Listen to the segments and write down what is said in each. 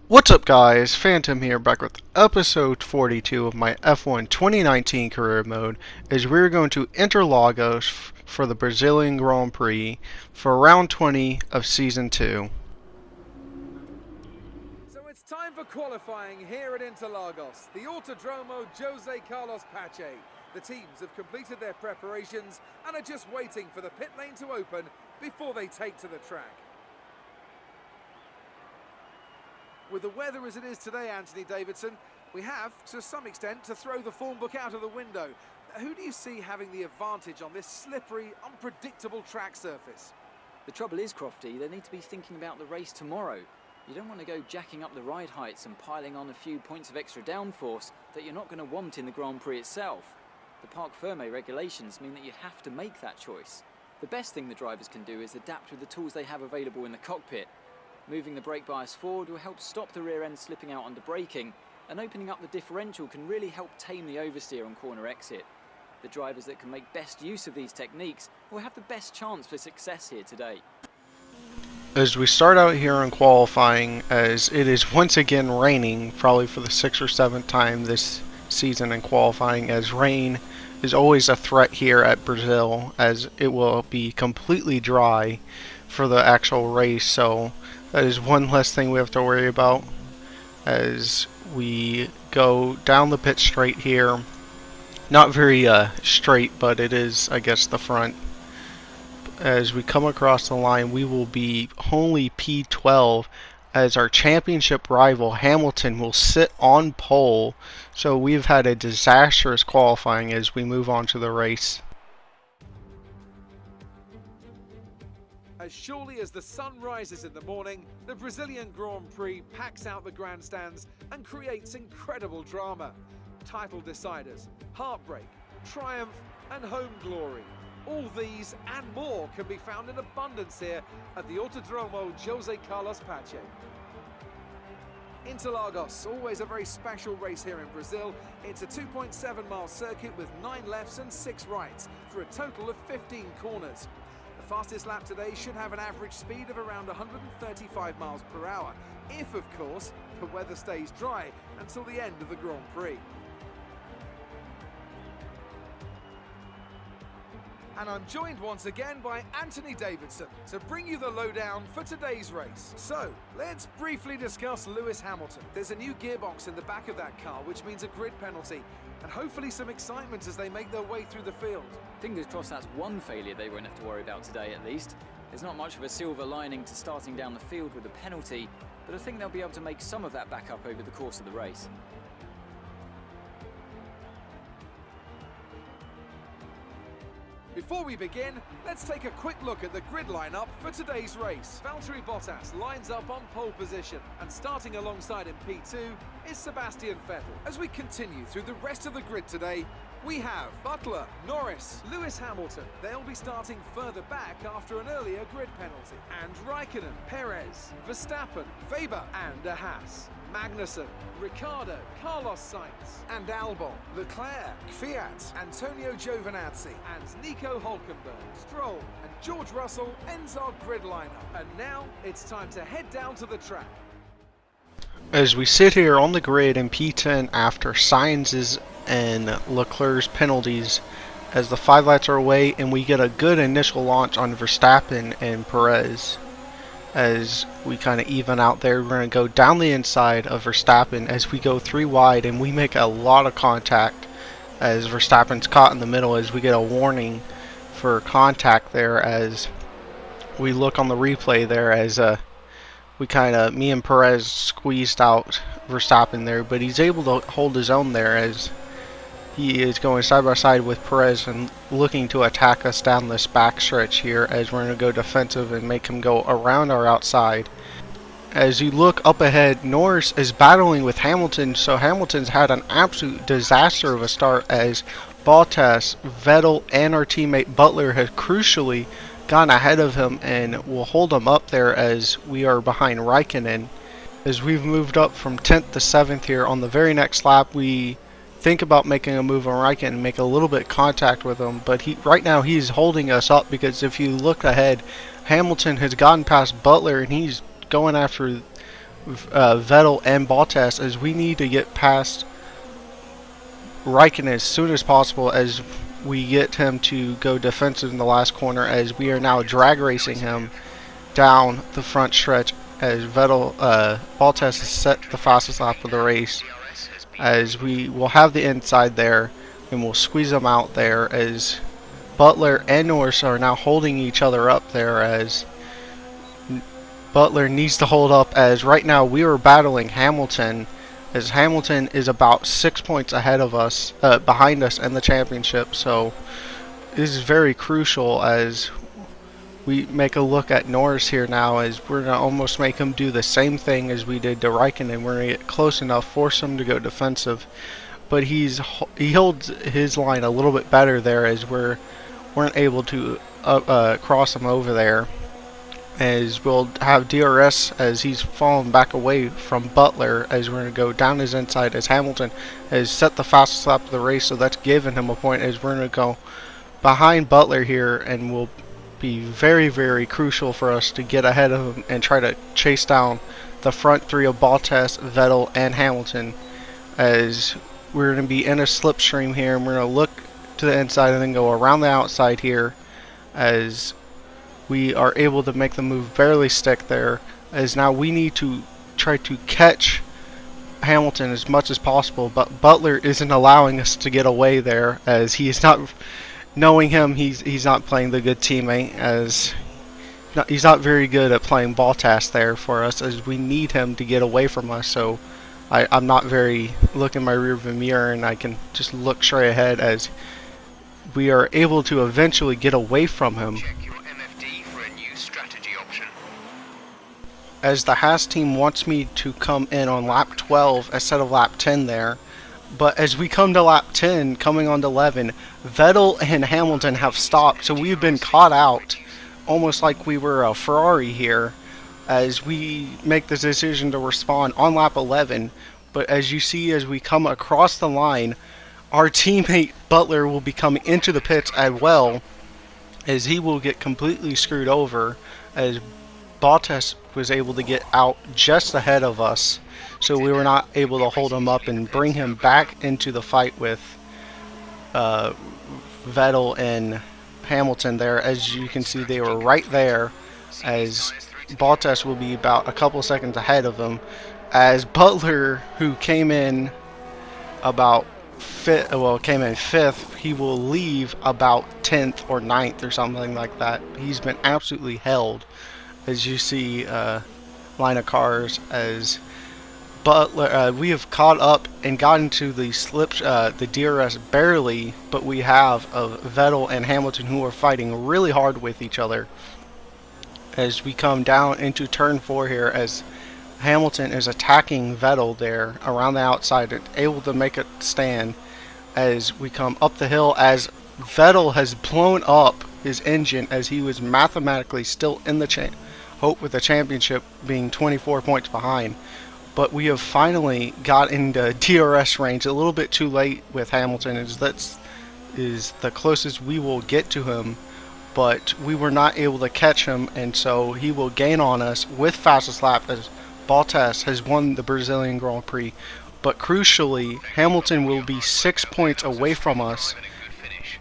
What's up guys, Phantom here, back with episode 42 of my F1 2019 career mode, as we're going to Interlagos for the Brazilian Grand Prix for round 20 of season 2. So it's time for qualifying here at Interlagos, the Autodromo Jose Carlos Pache. The teams have completed their preparations and are just waiting for the pit lane to open before they take to the track. With the weather as it is today, Anthony Davidson, we have, to some extent, to throw the form book out of the window. Who do you see having the advantage on this slippery, unpredictable track surface? The trouble is, Crofty, they need to be thinking about the race tomorrow. You don't want to go jacking up the ride heights and piling on a few points of extra downforce that you're not going to want in the Grand Prix itself. The Parc Ferme regulations mean that you have to make that choice. The best thing the drivers can do is adapt with the tools they have available in the cockpit. Moving the brake bias forward will help stop the rear end slipping out under braking, and opening up the differential can really help tame the oversteer on corner exit. The drivers that can make best use of these techniques will have the best chance for success here today. As we start out here in qualifying, as it is once again raining, probably for the 6th or 7th time this season in qualifying, as rain is always a threat here at Brazil, as it will be completely dry for the actual race, so that is one less thing we have to worry about as we go down the pit straight here. Not very straight, but it is, I guess, the front. As we come across the line, we will be only P12, as our championship rival Hamilton will sit on pole. So we've had a disastrous qualifying as we move on to the race. As surely as the sun rises in the morning, the Brazilian Grand Prix packs out the grandstands and creates incredible drama. Title deciders, heartbreak, triumph and home glory. All these and more can be found in abundance here at the Autodromo Jose Carlos Pache. Interlagos, always a very special race here in Brazil. It's a 2.7 mile circuit with 9 lefts and 6 rights for a total of 15 corners. The fastest lap today should have an average speed of around 135 miles per hour, if of course the weather stays dry until the end of the Grand Prix. And I'm joined once again by Anthony Davidson to bring you the lowdown for today's race. So, let's briefly discuss Lewis Hamilton. There's a new gearbox in the back of that car, which means a grid penalty, and hopefully some excitement as they make their way through the field. Fingers crossed that's one failure they won't have to worry about today at least. There's not much of a silver lining to starting down the field with a penalty, but I think they'll be able to make some of that back up over the course of the race. Before we begin, let's take a quick look at the grid lineup for today's race. Valtteri Bottas lines up on pole position, and starting alongside in P2 is Sebastian Vettel. As we continue through the rest of the grid today, we have Butler, Norris, Lewis Hamilton. They'll be starting further back after an earlier grid penalty. And Raikkonen, Perez, Verstappen, Weber and De Haas. Magnussen, Ricciardo, Carlos Sainz and Albon, Leclerc, Fiat, Antonio Giovinazzi and Nico Hülkenberg. Stroll and George Russell ends our grid lineup. And now it's time to head down to the track. As we sit here on the grid in P10 after Sainz's and Leclerc's penalties, as the 5 lights are away and we get a good initial launch on Verstappen and Perez. As we kind of even out there, we're going to go down the inside of Verstappen as we go 3 wide, and we make a lot of contact as Verstappen's caught in the middle, as we get a warning for contact there as we look on the replay there, as me and Perez squeezed out Verstappen there, but he's able to hold his own there as he is going side by side with Perez and looking to attack us down this back stretch here, as we're going to go defensive and make him go around our outside. As you look up ahead, Norris is battling with Hamilton, so Hamilton's had an absolute disaster of a start as Bottas, Vettel and our teammate Butler have crucially gone ahead of him and will hold him up there as we are behind Raikkonen. As we've moved up from 10th to 7th here, on the very next lap we think about making a move on Raikkonen and make a little bit of contact with him, but right now he's holding us up, because if you look ahead, Hamilton has gotten past Butler and he's going after Vettel and Bottas, as we need to get past Raikkonen as soon as possible, as we get him to go defensive in the last corner, as we are now drag racing him down the front stretch, as Bottas has set the fastest lap of the race, as we will have the inside there and we'll squeeze them out there, as Butler and Norris are now holding each other up there, as Butler needs to hold up, as right now we are battling Hamilton, as Hamilton is about 6 points ahead of us, behind us in the championship. So this is very crucial as we make a look at Norris here now, as we're going to almost make him do the same thing as we did to Raikkonen. We're going to get close enough, force him to go defensive, but he holds his line a little bit better there, as weren't able to cross him over there, as we'll have DRS as he's fallen back away from Butler, as we're going to go down his inside, as Hamilton has set the fastest lap of the race, so that's given him a point, as we're going to go behind Butler here, and will be very, very crucial for us to get ahead of him and try to chase down the front three of Bottas, Vettel, and Hamilton, as we're going to be in a slipstream here, and we're going to look to the inside and then go around the outside here, as we are able to make the move, barely stick there, as now we need to try to catch Hamilton as much as possible, but Butler isn't allowing us to get away there, as he is not, knowing him, he's not playing the good teammate, as he's not very good at playing Bottas there for us, as we need him to get away from us. So I'm not very look in my rearview mirror, and I can just look straight ahead, as we are able to eventually get away from him. As the Haas team wants me to come in on lap 12 instead of lap 10 there. But as we come to lap 10, coming on to 11, Vettel and Hamilton have stopped. So we've been caught out, almost like we were a Ferrari here, as we make the decision to respond on lap 11. But as you see, as we come across the line, our teammate Butler will be coming into the pits as well, as he will get completely screwed over, as Bottas was able to get out just ahead of us, so we were not able to hold him up and bring him back into the fight with Vettel and Hamilton there. As you can see, they were right there, as Bottas will be about a couple seconds ahead of him, as Butler, who came in about came in 5th, he will leave about 10th or 9th or something like that. He's been absolutely held, as you see line of cars, as Butler, we have caught up and gotten to the DRS barely, but we have of Vettel and Hamilton, who are fighting really hard with each other, as we come down into turn 4 here, as Hamilton is attacking Vettel there around the outside and able to make a stand, as we come up the hill, as Vettel has blown up his engine, as he was mathematically still in the hope with the championship, being 24 points behind. But we have finally got into DRS range a little bit too late with Hamilton, as that is the closest we will get to him, but we were not able to catch him, and so he will gain on us with fastest lap, as Bottas has won the Brazilian Grand Prix. But crucially, Hamilton will be 6 points away from us,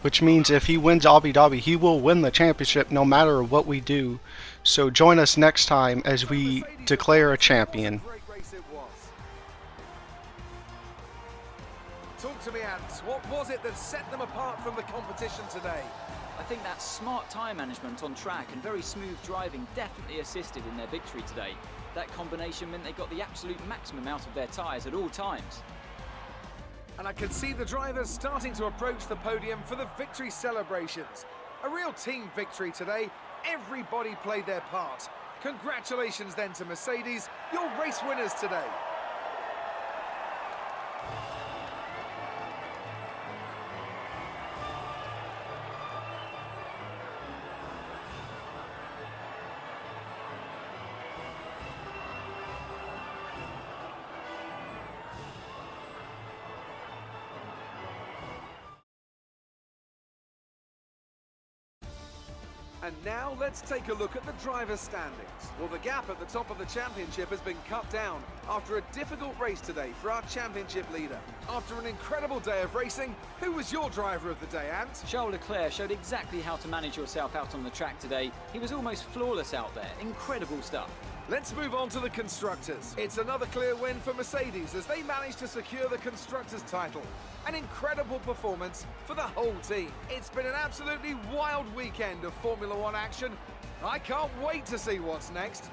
which means if he wins Abu Dhabi, he will win the championship no matter what we do. So join us next time as we declare a champion. Talk to me, Ants. What was it that set them apart from the competition today? I think that smart tyre management on track and very smooth driving definitely assisted in their victory today. That combination meant they got the absolute maximum out of their tyres at all times. And I can see the drivers starting to approach the podium for the victory celebrations. A real team victory today. Everybody played their part. Congratulations then to Mercedes, your race winners today. And now let's take a look at the driver's standings. Well, the gap at the top of the championship has been cut down after a difficult race today for our championship leader. After an incredible day of racing, who was your driver of the day, Ant? Charles Leclerc showed exactly how to manage yourself out on the track today. He was almost flawless out there. Incredible stuff. Let's move on to the Constructors. It's another clear win for Mercedes as they managed to secure the Constructors title. An incredible performance for the whole team. It's been an absolutely wild weekend of Formula One action. I can't wait to see what's next.